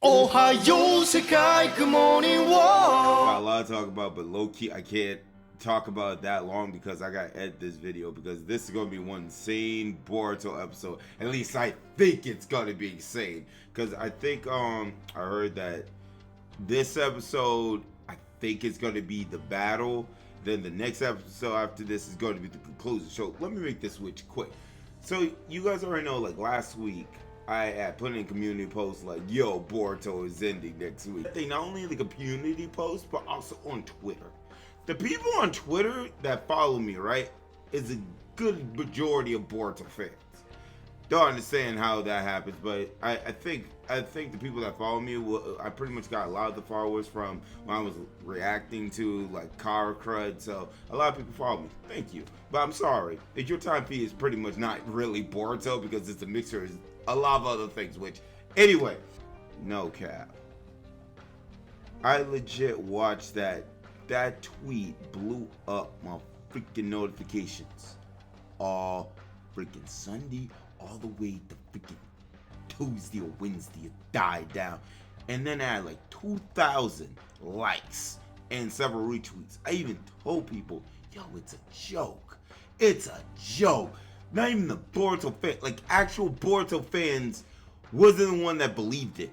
Ohio, Sekai, good morning, Got a war. lot to talk about, but low-key, I can't talk about it that long because I gotta edit this video because this is gonna be one insane Boruto episode. At least I think it's gonna be insane. Because I think I heard that this episode, I think it's gonna be the battle. Then the next episode after this is going to be the conclusion. So let me make this switch quick. So you guys already know, like last week, I had put in a community post like, yo, Boruto is ending next week. They not only in the community post, but also on Twitter. The people on Twitter that follow me, right, is a good majority of Boruto fans. Don't understand how that happens, but I think the people that follow me, I pretty much got a lot of the followers from when I was reacting to like car crud. So a lot of people follow me. Thank you, but I'm sorry if your time feed is pretty much not really Boruto because it's a mixture of a lot of other things. Which, anyway, no cap. I legit watched that. That tweet blew up my freaking notifications all freaking Sunday. All the way to freaking Tuesday or Wednesday, it died down. And then I had like 2,000 likes and several retweets. I even told people, yo, it's a joke. It's a joke. Not even the Boruto fans, like actual Boruto fans wasn't the one that believed it.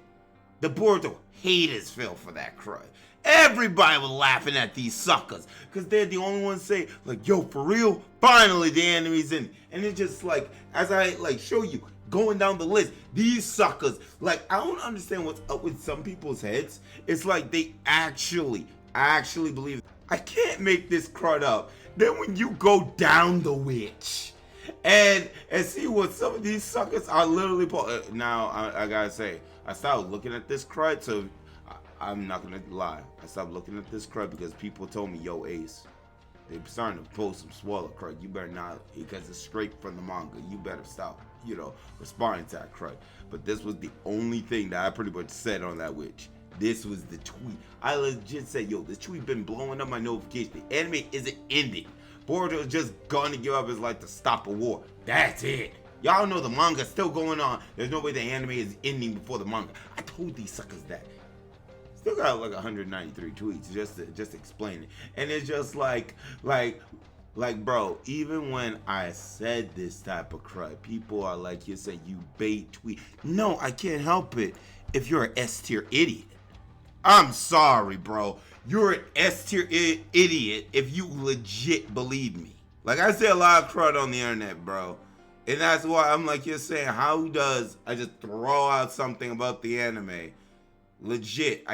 The Boruto haters fell for that crud. Everybody was laughing at these suckers because they're the only ones say like, yo, for real, finally the enemy's in. And it's just like, as I like show you going down the list, these suckers, like, I don't understand what's up with some people's heads. It's like they actually believe. I can't make this crud up. Then when you go down the witch and see what some of these suckers are literally now I gotta say, I started looking at this crud, so I'm not gonna lie. I stopped looking at this crud because people told me, yo, Ace, they're starting to post some swallow crud. You better not, because it's straight from the manga. You better stop, responding to that crud. But this was the only thing that I pretty much said on that witch. This was the tweet. I legit said, yo, this tweet been blowing up my notification. The anime isn't ending. Boruto is just gonna give up his life to stop a war. That's it. Y'all know the manga's still going on. There's no way the anime is ending before the manga. I told these suckers that. Still got like 193 tweets just to explain it. And it's just like bro, even when I said this type of crud, people are like, you say you bait tweet. No, I can't help it if you're an S-tier idiot. I'm sorry, bro. You're an S-tier idiot if you legit believe me. Like, I say a lot of crud on the internet, bro. And that's why I'm like, you're saying, how does I just throw out something about the anime? Legit,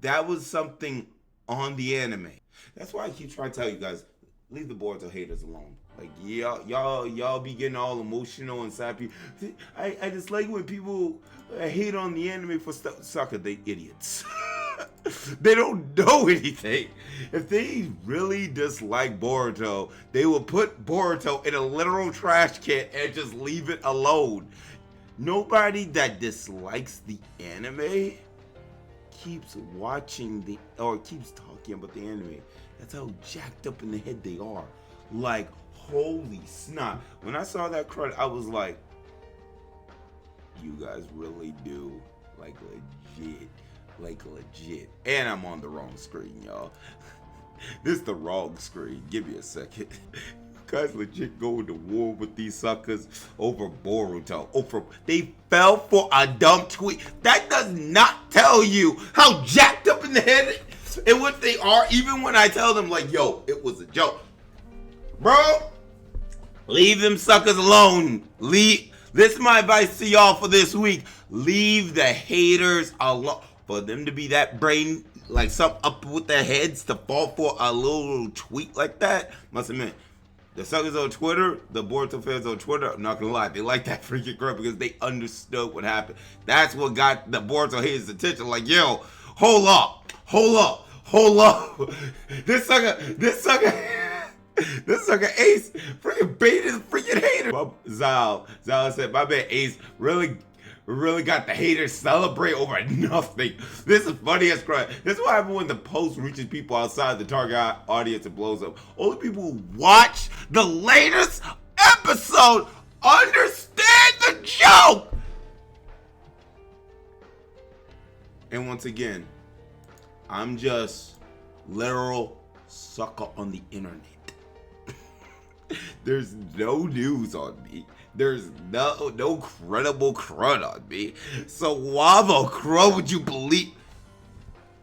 that was something on the anime. That's why I keep trying to tell you guys, leave the Boruto haters alone. Like, y'all be getting all emotional and sappy. I just like when people hate on the anime for stuff. Sucker, they idiots. They don't know anything. If they really dislike Boruto, they will put Boruto in a literal trash can and just leave it alone. Nobody that dislikes the anime keeps watching keeps talking about the anime. That's how jacked up in the head they are. Like, holy snap. When I saw that crud, I was like, you guys really do, like, legit. And I'm on the wrong screen, y'all. This is the wrong screen. Give me a second. Guys legit going to war with these suckers over Boruto. They fell for a dumb tweet. That does not tell you how jacked up in the head and what they are, even when I tell them like, yo, it was a joke. Bro, leave them suckers alone. This is my advice to y'all for this week. Leave the haters alone. For them to be that brain, like something up with their heads to fall for a little tweet like that, must admit, the suckers on Twitter, the Boruto fans on Twitter, I'm not gonna lie, they like that freaking crap because they understood what happened. That's what got the Boruto haters' attention. Like, yo, hold up. This sucker Ace freaking baited the freaking hater. Zal said, my man Ace really got the haters celebrate over nothing. This is funny as crap. This is what happens when the post reaches people outside the target audience and blows up. Only people who watch the latest episode understand the joke. And once again, I'm just literal sucker on the internet. There's no news on me. There's no credible crud on me. So why the crud would you believe?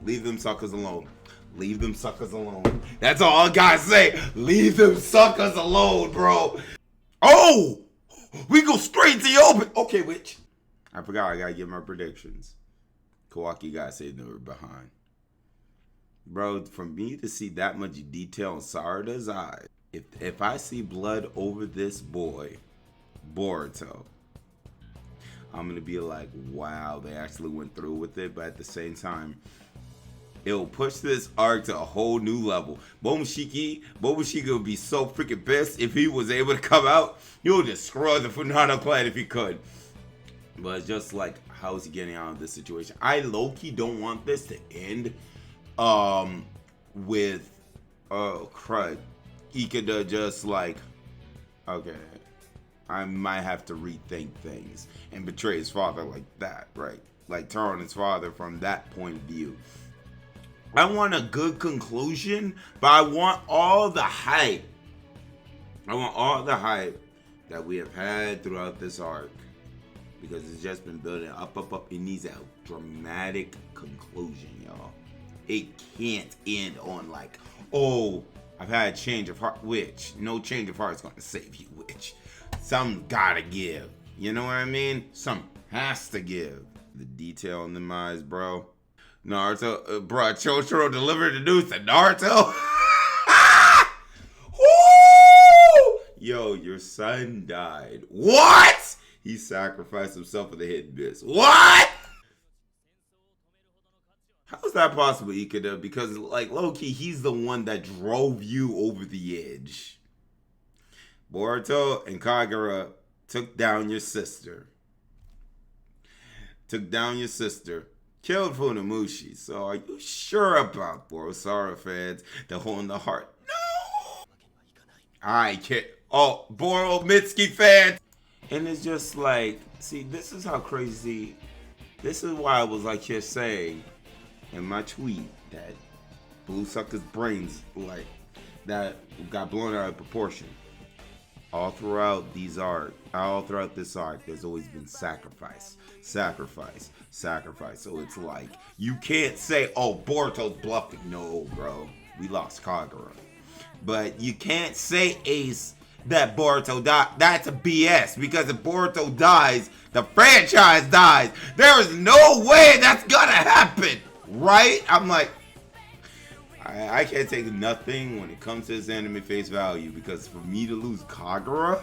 Leave them suckers alone. Leave them suckers alone. That's all I gotta say. Leave them suckers alone, bro. Oh! We go straight to the open. Okay, witch. I forgot I gotta give my predictions. Kawaki got saved and we're behind. Bro, for me to see that much detail in Sarada's eyes, if I see blood over this boy, Boruto, I'm gonna be like, wow, they actually went through with it. But at the same time, it'll push this arc to a whole new level. Momoshiki would be so freaking pissed if he was able to come out. He would destroy the Funato Clan if he could. But it's just like, how is he getting out of this situation? I low-key don't want this to end with crud. Ikeda just like, okay, I might have to rethink things and betray his father like that, right? Like turn on his father from that point of view. I want a good conclusion, but I want all the hype. I want all the hype that we have had throughout this arc, because it's just been building up. It needs a dramatic conclusion, y'all. It can't end on like, oh, I've had a change of heart, which no change of heart is going to save you, which some gotta give. You know what I mean? Some has to give. The detail in them eyes, bro. Naruto, bro, Chochoro delivered the news to Naruto. Woo! Yo, your son died. What? He sacrificed himself for the hidden miss. What? How is that possible, Ikeda? Because, like, low-key, he's the one that drove you over the edge. Boruto and Kagura took down your sister. Killed Funamushi. So are you sure about Borosara fans that hold in the heart? No! I can't. Oh, Boro Mitsuki fans! And it's just like, see, this is how crazy. This is why I was like here saying in my tweet that Blue Sucker's brains, like, that got blown out of proportion. All throughout this arc, there's always been sacrifice. So it's like, you can't say, oh, Boruto's bluffing. No, bro. We lost Kagura. But you can't say, Ace, that Boruto died. That's a BS, because if Boruto dies, the franchise dies. There is no way that's gonna happen, right? I'm like, I can't take nothing when it comes to this anime face value, because for me to lose Kagura,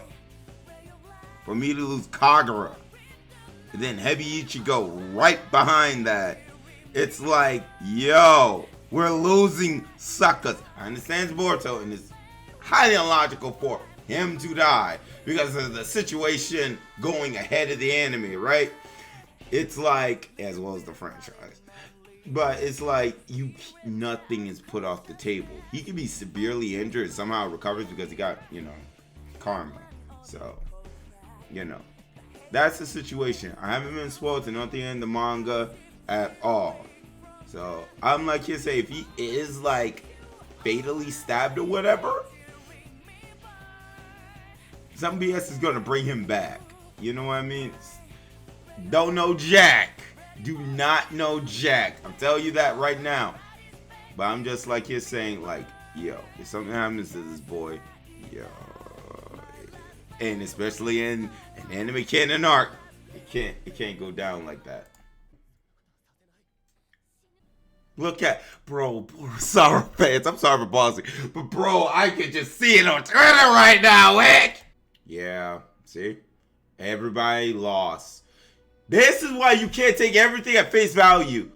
and then Heavy Ichigo right behind that, it's like, yo, we're losing suckers. I understand it's Boruto, and it's highly illogical for him to die because of the situation going ahead of the anime, right? It's like, as well as the franchise. But it's like, nothing is put off the table. He could be severely injured and somehow recovers because he got, karma. So, that's the situation. I haven't been spoiled to nothing in the manga at all. So, I'm like you say, if he is like fatally stabbed or whatever, some BS is gonna bring him back. You know what I mean? Don't know Jack. Do not know Jack. I'm telling you that right now. But I'm just like you're saying, like, yo, if something happens to this boy, yo, and especially in an anime canon arc, it can't go down like that. Look at, bro, sorry fans, I'm sorry for pausing, but bro, I can just see it on Twitter right now, Wick. Yeah, see? Everybody lost. This is why you can't take everything at face value.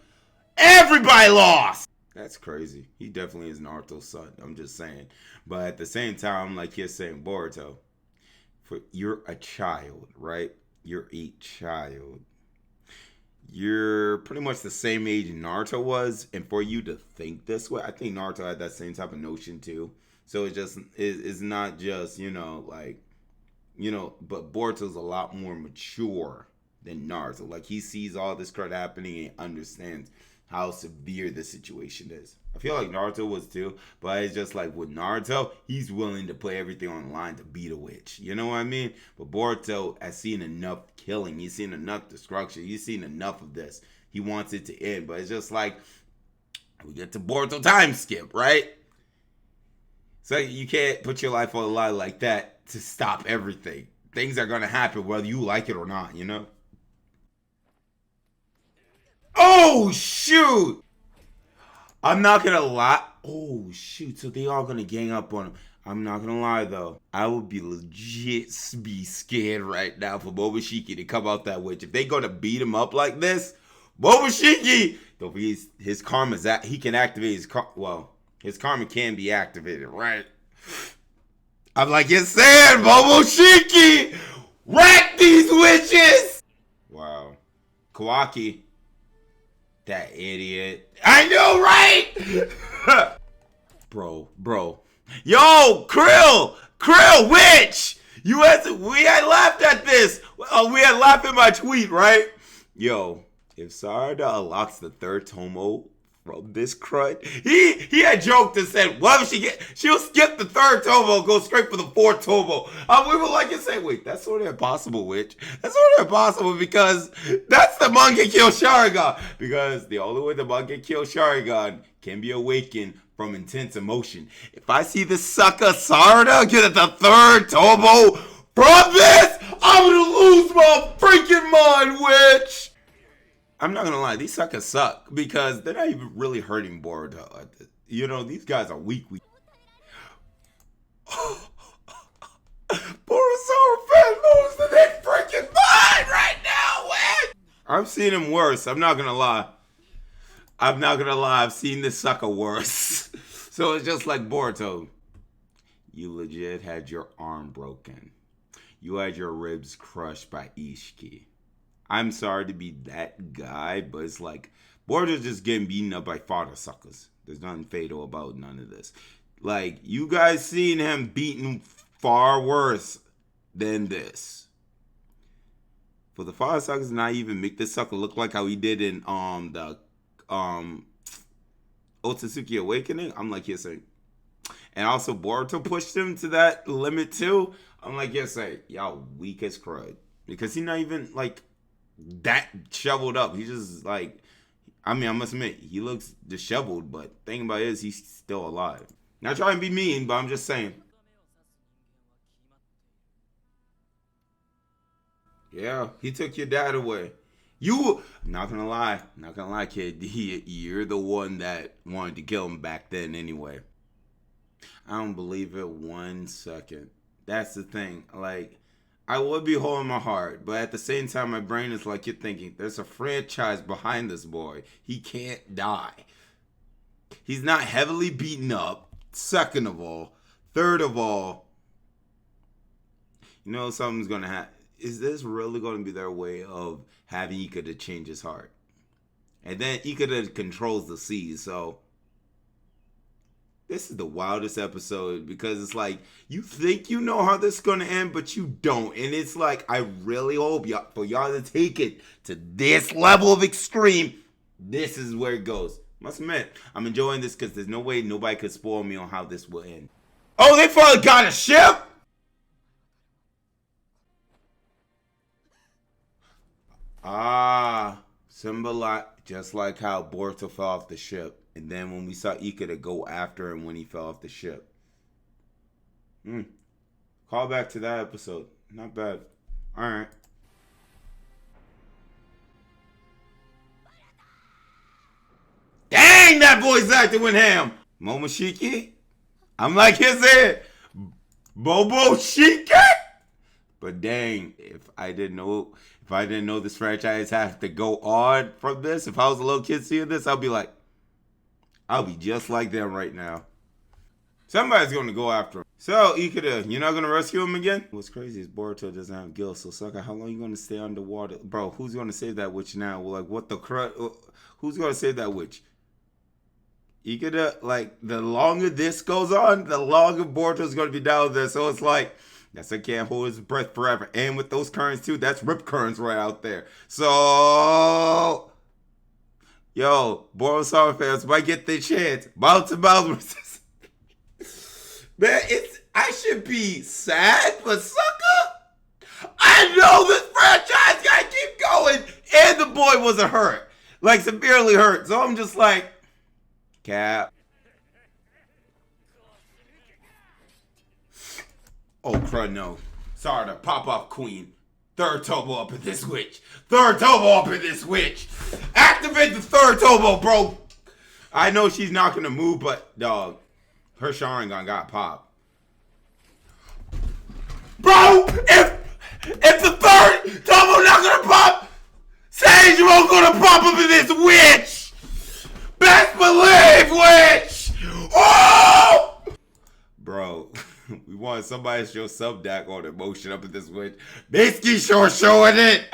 Everybody lost. That's crazy. He definitely is Naruto's son. I'm just saying. But at the same time, like you're saying, Boruto, you're a child, right? You're a child. You're pretty much the same age Naruto was. And for you to think this way, I think Naruto had that same type of notion too. So it's not just, but Boruto's a lot more mature than Naruto. Like, he sees all this crud happening and understands how severe the situation is. I feel like Naruto was too, but it's just like with Naruto, he's willing to put everything on the line to beat a witch. You know what I mean? But Boruto has seen enough killing. He's seen enough destruction. He's seen enough of this. He wants it to end. But it's just like, we get to Boruto time skip, right? So you can't put your life on the line like that to stop everything. Things are going to happen whether you like it or not, you know? Oh, shoot! I'm not gonna lie. Oh, shoot. So they all gonna gang up on him. I'm not gonna lie, though. I would be legit be scared right now for Momoshiki to come out that witch. If they gonna beat him up like this, Momoshiki! Though his karma's that he can activate his well, his karma can be activated, right? I'm like, you're saying, Momoshiki! Rack these witches! Wow. Kawaki. That idiot. I know, right? Bro. Yo, Krill, witch! We had laughed at this. We had laughed at my tweet, right? Yo, if Sarada unlocks the third Tomo from this crud, he had joked and said, what if she'll skip the third Tomo, go straight for the fourth Tomo. We were like, and say, wait, that's sort of impossible, witch. That's sort of impossible because that's the Mangekyo Sharingan. Because the only way the Mangekyo Sharingan can be awakened from intense emotion. If I see this sucker Sarada get at the third Tomo from this, I'm gonna lose my freaking mind, witch. I'm not gonna lie, these suckers suck because they're not even really hurting Boruto. You know, these guys are weak. Boruto fan losing their freaking mind right now, man! I've seen him worse, I'm not gonna lie. I've seen this sucker worse. So it's just like Boruto. You legit had your arm broken. You had your ribs crushed by Ishiki. I'm sorry to be that guy, but it's like, Boruto's just getting beaten up by father suckers. There's nothing fatal about none of this. Like, you guys seen him beaten far worse than this. For the father suckers not even make this sucker look like how he did in the Otsutsuki Awakening, I'm like, yes, sir. And also, Boruto pushed him to that limit too. I'm like, yes, sir. Y'all weak as crud. Because he's not even, like, that shoveled up. He's just like, I mean, I must admit, he looks disheveled, but the thing about it is he's still alive. Not trying to be mean, but I'm just saying. Yeah, he took your dad away. I'm not gonna lie, kid. You're the one that wanted to kill him back then anyway. I don't believe it 1 second. That's the thing. Like, I would be holding my heart, but at the same time, my brain is like, you're thinking, there's a franchise behind this boy. He can't die. He's not heavily beaten up. Second of all. Third of all, you know something's going to happen. Is this really going to be their way of having Ikeda change his heart? And then Ikeda controls the seas, so this is the wildest episode because it's like, you think you know how this is going to end, but you don't. And it's like, I really hope for y'all to take it to this level of extreme. This is where it goes. Must admit, I'm enjoying this because there's no way nobody could spoil me on how this will end. Oh, they finally got a ship? Symbolize, just like how Boruto fell off the ship. And then when we saw Ikeda go after him when he fell off the ship. Call back to that episode. Not bad. Alright. Dang, that voice actor went ham! Momoshiki? I'm like his head. Boboshiki? But dang, if I didn't know this franchise has to go on from this, if I was a little kid seeing this, I'd be like, I'll be just like them right now. Somebody's going to go after him. So, Ikeda, you're not going to rescue him again? What's crazy is Boruto doesn't have gills, so Sokka, how long are you going to stay underwater? Bro, who's going to save that witch now? Well, like, what the crud? Who's going to save that witch? Ikeda, like, the longer this goes on, the longer Boruto's going to be down there. So it's like, That's I can't hold his breath forever. And with those currents too, that's rip currents right out there. So, yo, Boruto Summer fans might get their chance. Mouth to mouth. Man, I should be sad, but sucker, I know this franchise gotta keep going. And the boy wasn't hurt. Like, severely hurt. So I'm just like, Cap. Oh, crud, no. Sorry to pop off queen. Third turbo up in this witch. Third turbo up in this witch. Activate the third turbo, bro. I know she's not gonna move, but, dog, her Sharingan got popped. Bro, if the third turbo not gonna pop, Sage won't gonna pop up in this witch. Best believe, witch. Oh! Bro, we want somebody to show some DAC on emotion up in this witch. Mitsuki sure showing it.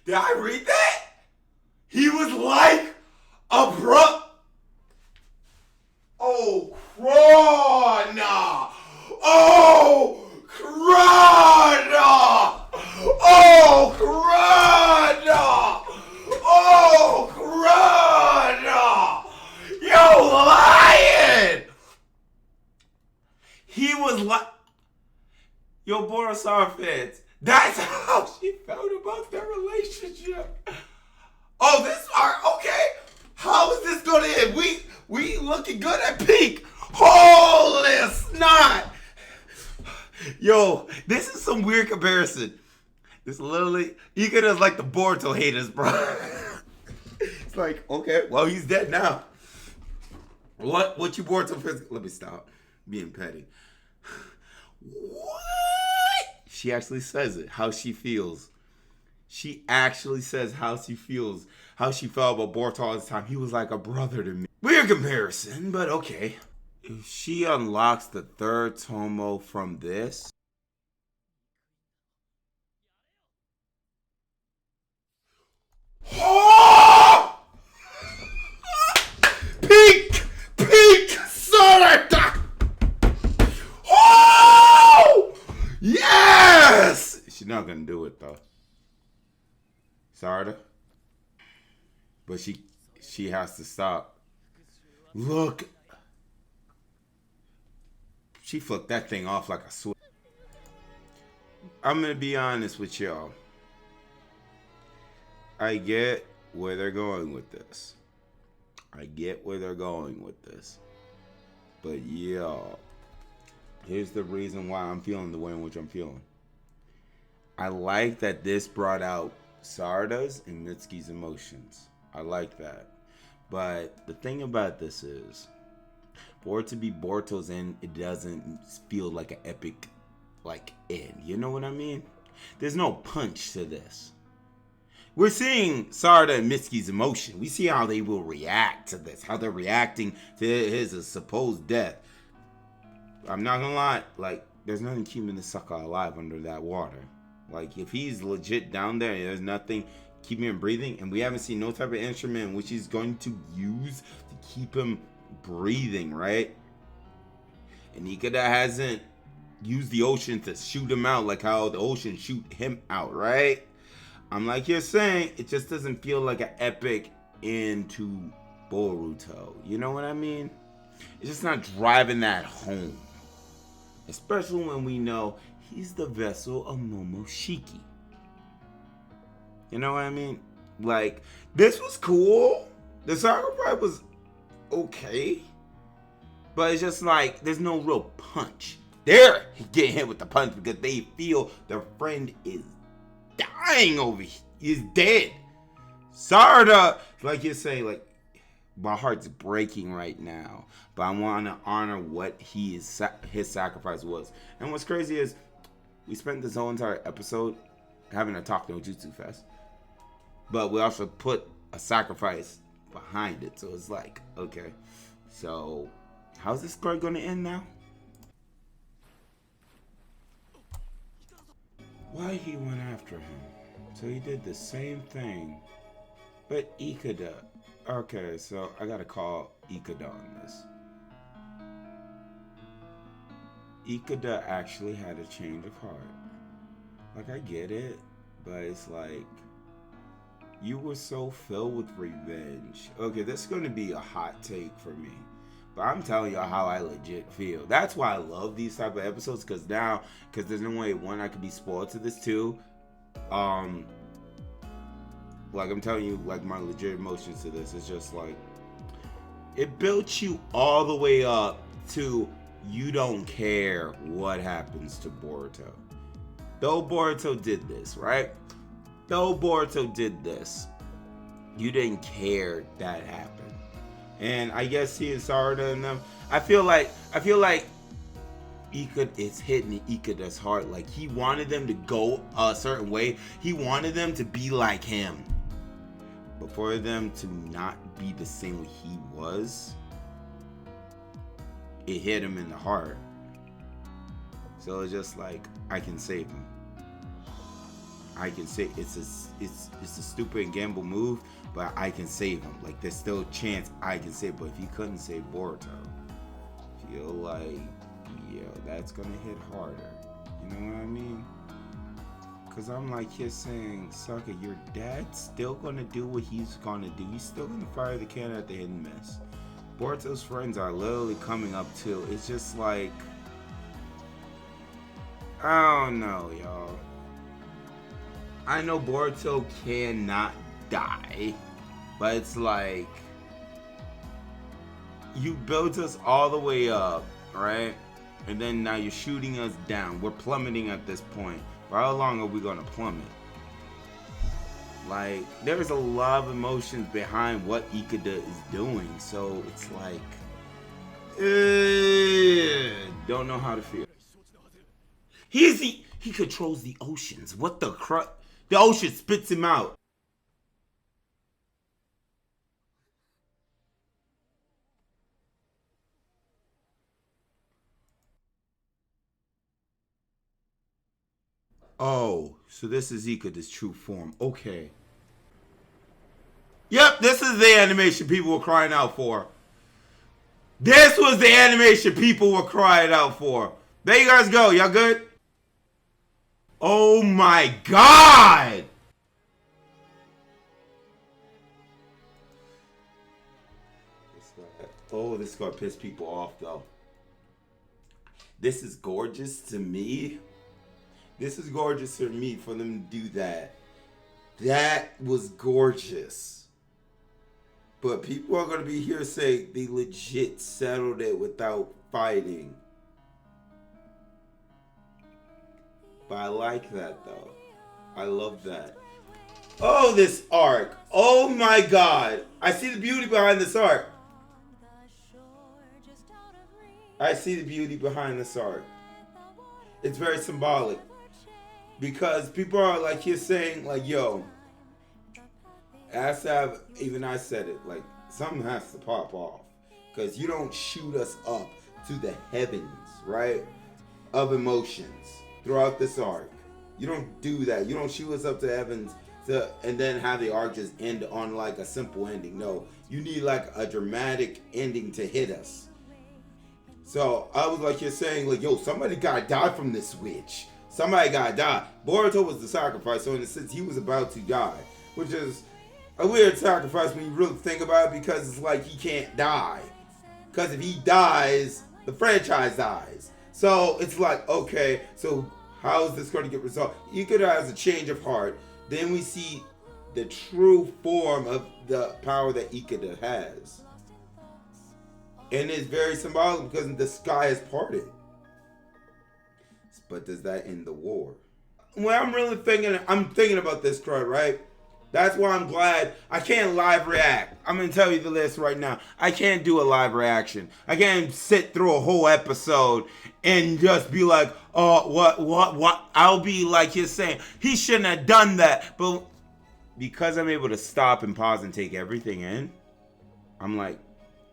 Did I read that? He was like a bro. Oh, Crona! Oh, Crona! Oh, Crona! Oh, Crona! Yo, lying! He was like, yo, Boruto fans. That's how she felt about their relationship. Oh, this part, okay. How is this gonna end? We looking good at peak. Holy snot! Yo, this is some weird comparison. This literally, you could have like the Boruto haters, bro. It's like, okay, well, he's dead now. What you Boruto fans? Let me stop being petty. What? She actually says it, how she feels. She actually says how she feels, how she felt about Boruto all this time. He was like a brother to me. Weird comparison, but okay. If she unlocks the third Tomo from this, oh! Peak Sonata! Oh! Yes! She's not gonna do it though. Sarda. But she has to stop. Look. She flicked that thing off like a switch. I'm gonna be honest with y'all. I get where they're going with this. But y'all, here's the reason why I'm feeling the way in which I'm feeling. I like that this brought out Sarda's and Mitsuki's emotions. I like that. But the thing about this is, for it to be Boruto's end, it doesn't feel like an epic end. You know what I mean? There's no punch to this. We're seeing Sarda and Mitsuki's emotion. We see how they will react to this, how they're reacting to his supposed death. I'm not gonna lie, there's nothing keeping the sucker alive under that water. If he's legit down there, there's nothing keeping him breathing, and we haven't seen no type of instrument which he's going to use to keep him breathing, right? And Ikeda hasn't used the ocean to shoot him out like how the ocean shoot him out, right? I'm like you're saying, it just doesn't feel like an epic end to Boruto. You know what I mean? It's just not driving that home. Especially when we know he's the vessel of Momoshiki. You know what I mean? This was cool. The sacrifice was okay. But it's just there's no real punch. They're getting hit with the punch because they feel their friend is dying over here. He's dead. Sarda, like you say, my heart's breaking right now. But I want to honor what his sacrifice was. And what's crazy is, we spent this whole entire episode having a talk no jutsu fest. But we also put a sacrifice behind it. So it's okay. So, how's this story going to end now? why he went after him. So he did the same thing. But Ikeda. Okay, so I gotta call Ikeda on this. Ikeda actually had a change of heart. Like, I get it, but it's like, you were so filled with revenge. Okay, this is gonna be a hot take for me. But I'm telling y'all how I legit feel. That's why I love these type of episodes, because there's no way, one, I could be spoiled to this too. Like, I'm telling you, like, my legit emotions to this. It's just like, it built you all the way up to you don't care what happens to Boruto. Though Boruto did this, right? Though Boruto did this, you didn't care that happened. And I guess he and Sarada and them, I feel like Ikeda, it's hitting Ikeda's heart. Like, he wanted them to go a certain way. He wanted them to be like him. But for them to not be the same way he was, it hit him in the heart. So it's just like, I can save him. I can say it's a stupid and gamble move, but I can save him. Like, there's still a chance I can save. But if you couldn't save Boruto, I feel like, yo, that's gonna hit harder. You know what I mean? Cause I'm like, you're saying, sucker, your dad's still gonna do what he's gonna do. He's still gonna fire the cannon at the hit and miss. Boruto's friends are literally coming up too. It's just like, I don't know, y'all. I know Boruto cannot die, but it's like, you built us all the way up, right? And then now you're shooting us down. We're plummeting at this point. For how long are we gonna plummet? Like, there's a lot of emotions behind what Ikeda is doing, so it's like, don't know how to feel. He controls the oceans. What the crap? The ocean spits him out. Oh, so this is Ikeda's true form. Okay. Yep, this is the animation people were crying out for. This was the animation people were crying out for. There you guys go. Y'all good? Oh my god! Oh, this is gonna piss people off though. This is gorgeous to me. This is gorgeous for me for them to do that. That was gorgeous. But people are gonna be here saying they legit settled it without fighting. But I like that though. I love that. Oh, this arc. Oh my god. I see the beauty behind this arc. I see the beauty behind this arc. It's very symbolic. Because people are like, you're saying, like, yo, even I said it, like, something has to pop off. Because you don't shoot us up to the heavens, right, of emotions throughout this arc. You don't do that. You don't shoot us up to heavens and then have the arc just end on, like, a simple ending. No, you need, like, a dramatic ending to hit us. So I was like, you're saying, like, yo, somebody gotta die from this witch. Somebody gotta die. Boruto was the sacrifice, so in a sense, he was about to die. Which is a weird sacrifice when you really think about it, because it's like he can't die. Because if he dies, the franchise dies. So it's like, okay, so how is this going to get resolved? Ikeda has a change of heart. Then we see the true form of the power that Ikeda has. And it's very symbolic because the sky has parted. But does that end the war? When I'm thinking about this card, right? That's why I'm glad I can't live react. I'm going to tell you the list right now. I can't do a live reaction. I can't sit through a whole episode and just be like, oh, what? I'll be like you're saying, he shouldn't have done that. But because I'm able to stop and pause and take everything in, I'm like,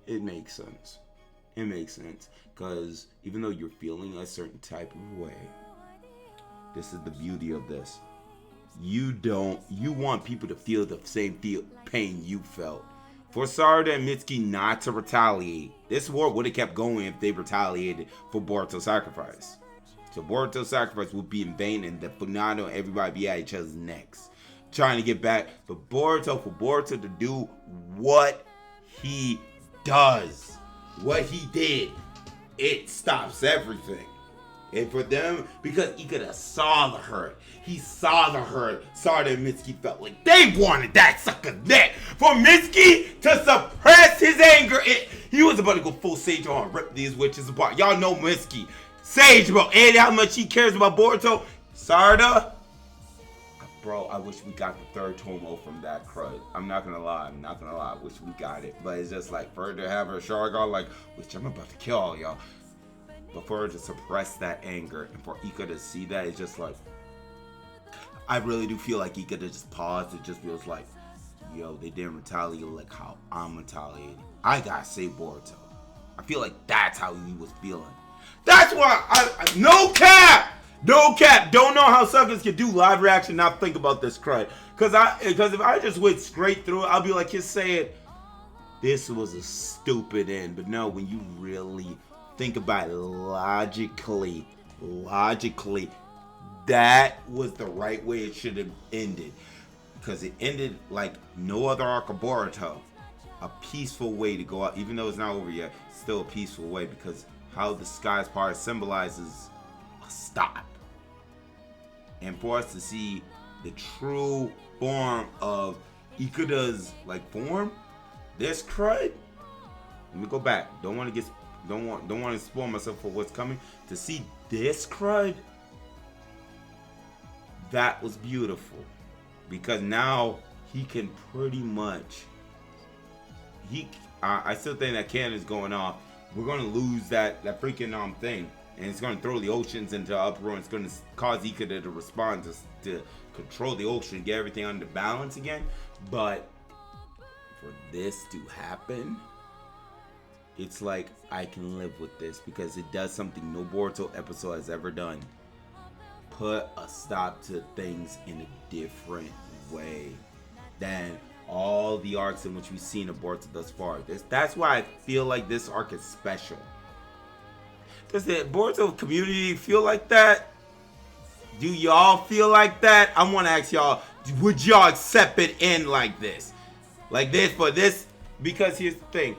it makes sense. It makes sense. Because even though you're feeling a certain type of way, This is the beauty of this. You want people to feel the same pain you felt. For Sarada and Mitsuki not to retaliate, this war would have kept going if they retaliated for Boruto's sacrifice. So Boruto's sacrifice would be in vain, and the Funato and everybody be at each other's necks, trying to get back. But for Boruto to do what he does, what he did, it stops everything. And for them, because he could have saw the hurt. He saw the hurt. Sarada and Mitsuki felt like they wanted that sucker's neck. For Mitsuki to suppress his anger, he was about to go full Sage on, rip these witches apart. Y'all know Mitsuki. Sage, bro, and how much he cares about Boruto. Sarada, bro, I wish we got the third Tomo from that crud. I'm not gonna lie. I wish we got it. But it's just like, for her to have her Sharingan, like, which I'm about to kill all y'all. But for her to suppress that anger and for Ika to see that, it's just like, I really do feel like Ika to just pause. It just feels like, yo, they didn't retaliate like how I'm retaliating. I gotta save Boruto. I feel like that's how he was feeling. That's why no cap. Don't know how suckers can do live reaction, not think about this crud. Because if I just went straight through it, I'll be like, he's saying, this was a stupid end. But no, when you really think about it logically, that was the right way it should have ended. Because it ended like no other arc of Boruto. A peaceful way to go out, even though it's not over yet, still a peaceful way, because how the sky's part symbolizes a stop. And for us to see the true form of Ikuda's like form, this crud. Let me go back. Don't want to spoil myself for what's coming. To see this crud, that was beautiful, because now he can pretty much. I still think that cannon's going off. We're gonna lose that freaking thing, and it's gonna throw the oceans into uproar. And it's gonna cause Ikuda to respond to control the ocean, get everything under balance again. But for this to happen, it's like I can live with this, because it does something no Boruto episode has ever done. Put a stop to things in a different way than all the arcs in which we've seen of Boruto thus far. That's why I feel like this arc is special. Does the Boruto community feel like that? Do y'all feel like that? I want to ask y'all, would y'all accept it in like this? Like this for this? Because here's the thing.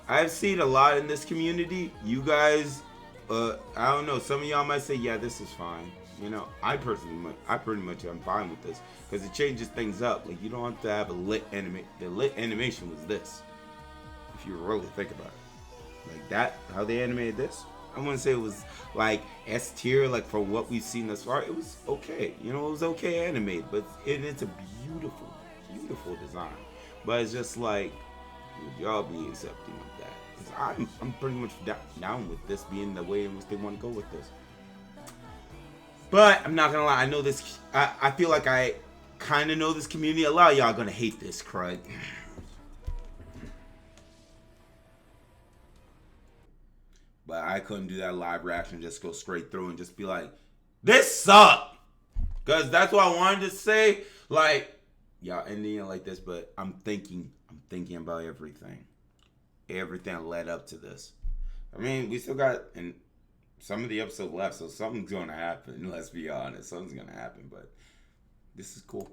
I've seen a lot in this community. You guys, I don't know. Some of y'all might say, yeah, this is fine. You know, I pretty much am fine with this, because it changes things up. Like, you don't have to have a lit anime. The lit animation was this, if you really think about it. Like that, how they animated this. I wouldn't say it was like S tier, like for what we've seen thus far. It was okay. You know, it was okay animated, but it's a beautiful, beautiful design. But it's just like, would y'all be accepting of that? Because I'm pretty much down with this being the way in which they want to go with this. But I'm not gonna lie, I know this. I feel like I kind of know this community. A lot of y'all gonna hate this crud. But I couldn't do that live reaction, just go straight through and just be like, this sucked. Because that's what I wanted to say. Like, y'all ending it like this, but I'm thinking about everything. Everything that led up to this. I mean, we still got some of the episode left, so something's going to happen. Let's be honest. Something's going to happen, but this is cool.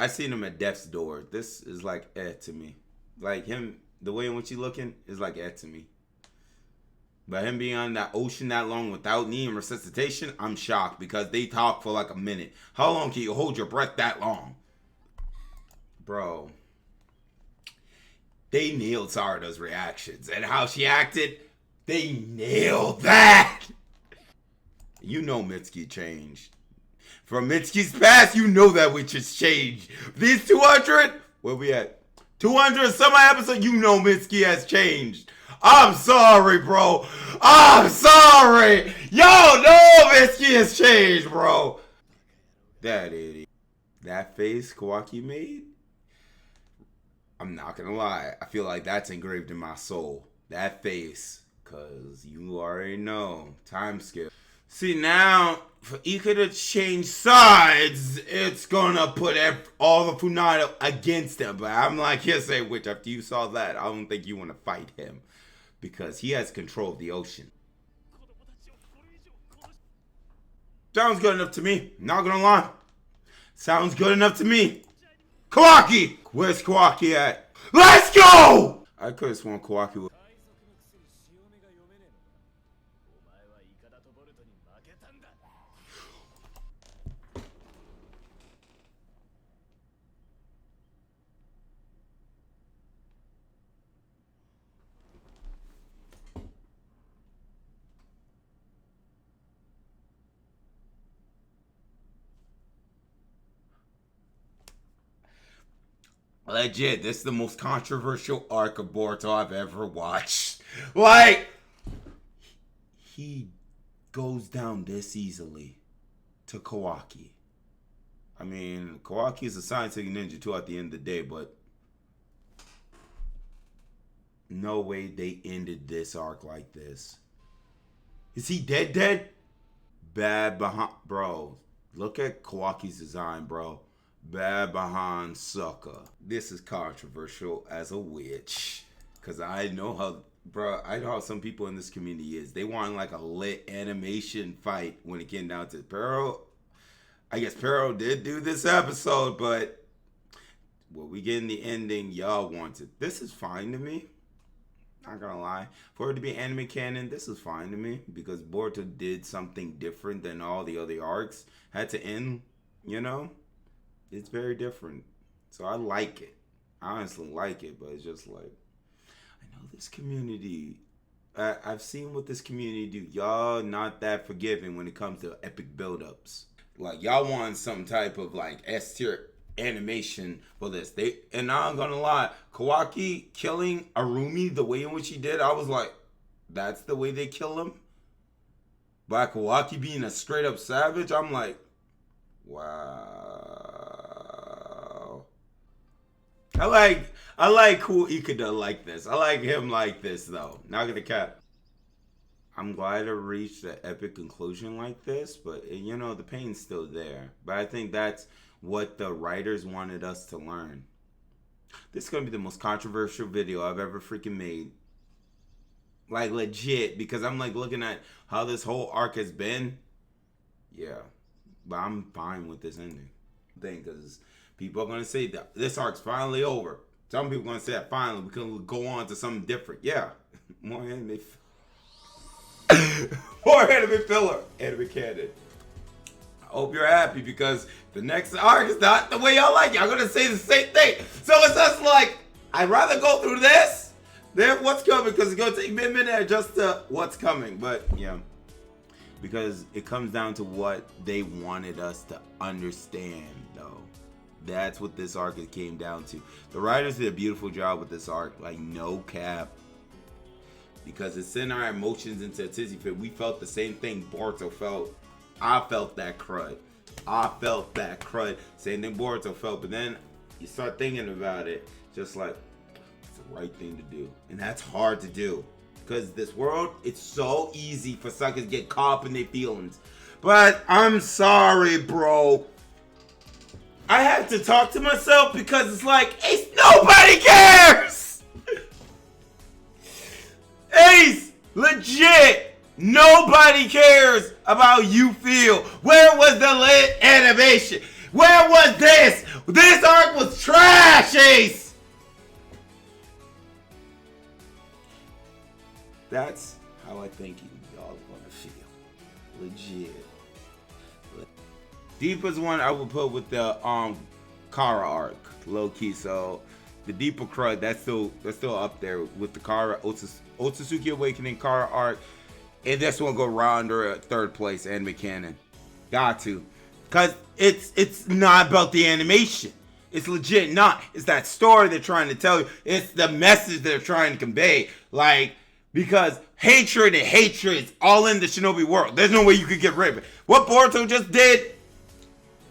I seen him at death's door. This is like Ed to me. Like him, the way in which he's looking is like Ed to me. But him being on that ocean that long without needing resuscitation, I'm shocked, because they talk for like a minute. How long can you hold your breath that long? Bro. They nailed Sarada's reactions, and how she acted, they nailed that. You know Mitsuki changed. From Mitsuki's past, you know that which has changed. These 200, where we at? 200 some episode, you know Mitsuki has changed. I'm sorry, bro. I'm sorry. Yo, no, Mitsuki has changed, bro. That idiot. That face Kawaki made, I'm not gonna lie, I feel like that's engraved in my soul. That face, cause you already know, time skip. See, now, for Ika to change sides, it's gonna put all the Funato against him. But I'm like, hearsay, which after you saw that, I don't think you want to fight him. Because he has control of the ocean. Sounds good enough to me. Not gonna lie. Sounds good enough to me. Kawaki! Where's Kawaki at? Let's go! I could have sworn Kawaki was... Legit, this is the most controversial arc of Boruto I've ever watched. Like, he goes down this easily to Kawaki. I mean, Kawaki is a scientific ninja too at the end of the day, but no way they ended this arc like this. Is he dead? Bad behind, bro. Look at Kawaki's design, bro. Bad behind sucker. This is controversial as a witch. Cause I know how some people in this community is. They want like a lit animation fight when it came down to Pero. I guess Pero did do this episode, but what we get in the ending, y'all wanted. This is fine to me. Not gonna lie. For it to be anime canon, this is fine to me. Because Boruto did something different than all the other arcs. Had to end, you know? It's very different. So I like it. I honestly like it, but it's just like, I know this community. I've seen what this community do. Y'all not that forgiving when it comes to epic build-ups. Like, y'all want some type of like S-tier animation for this. And I'm gonna lie, Kawaki killing Arumi the way in which he did, I was like, that's the way they kill him? By Kawaki being a straight up savage, I'm like, wow. I like cool Ikeda like this. I like him like this though. Not gonna cap. I'm glad to reach the epic conclusion like this, but you know the pain's still there. But I think that's what the writers wanted us to learn. This is gonna be the most controversial video I've ever freaking made. Like legit, because I'm like looking at how this whole arc has been. Yeah, but I'm fine with this ending thing because people are gonna say that this arc's finally over. Some people are gonna say that finally we can go on to something different. Yeah, more anime, more anime filler, anime canon. I hope you're happy because the next arc is not the way y'all like it. I'm gonna say the same thing. So it's just like I'd rather go through this than what's coming because it's gonna take me a minute to adjust to what's coming. But yeah. Because it comes down to what they wanted us to understand, though. That's what this arc came down to. The writers did a beautiful job with this arc, like no cap. Because it sent our emotions into a tizzy fit. We felt the same thing Boruto felt. I felt that crud. Same thing Boruto felt. But then you start thinking about it, just like, it's the right thing to do. And that's hard to do. Because this world, it's so easy for suckers to get caught up in their feelings. But I'm sorry, bro. I have to talk to myself because it's like, Ace, nobody cares! Ace, legit, nobody cares about how you feel. Where was the lit animation? Where was this? This arc was trash, Ace! That's how I think y'all gonna feel. Legit. Deepest one I would put with the Kara arc, low key. So the deeper crud, that's still up there with the Kara Otsutsuki Awakening Kara arc, and this one go right under third place anime canon. Got to, cause it's not about the animation. It's legit not. It's that story they're trying to tell you. It's the message they're trying to convey. Like. Because hatred is all in the Shinobi world. There's no way you could get rid of it. What Boruto just did,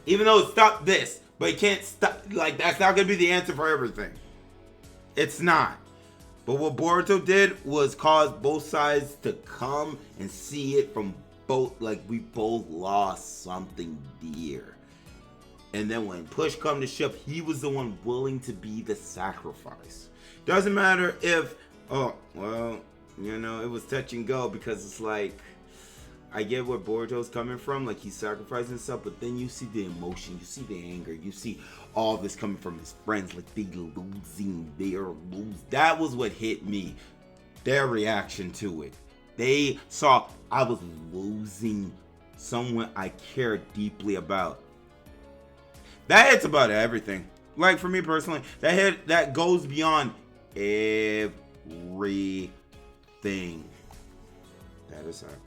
even though it stopped this, but it can't stop, like, that's not going to be the answer for everything. It's not. But what Boruto did was cause both sides to come and see it from we both lost something dear. And then when push come to shove, he was the one willing to be the sacrifice. Doesn't matter if, it was touch and go, because it's like, I get where Boruto's coming from, like he's sacrificing stuff, but then you see the emotion, you see the anger, you see all this coming from his friends, like they're losing. That was what hit me. Their reaction to it. They saw I was losing someone I care deeply about. That hits about everything. Like for me personally, that goes beyond everything that has happened.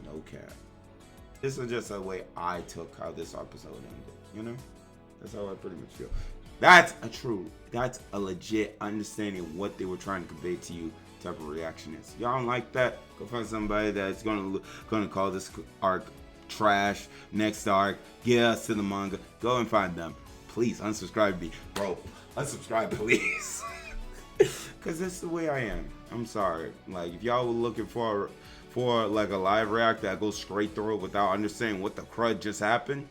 No cap. This is just a way I took how this episode ended. You know? That's how I pretty much feel. That's a legit understanding of what they were trying to convey to you type of reaction is. Y'all don't like that? Go find somebody that's gonna call this arc trash. Next arc, get us to the manga. Go and find them. Please unsubscribe to me. Bro, unsubscribe please. Cause that's the way I am. I'm sorry. Like if y'all were looking for like a live react that goes straight through it without understanding what the crud just happened,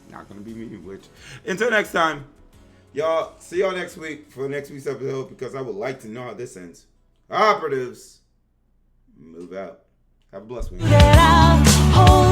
not gonna be me. Which until next time, y'all, see y'all next week for next week's episode, because I would like to know how this ends. Operatives, move out. Have a blessed one.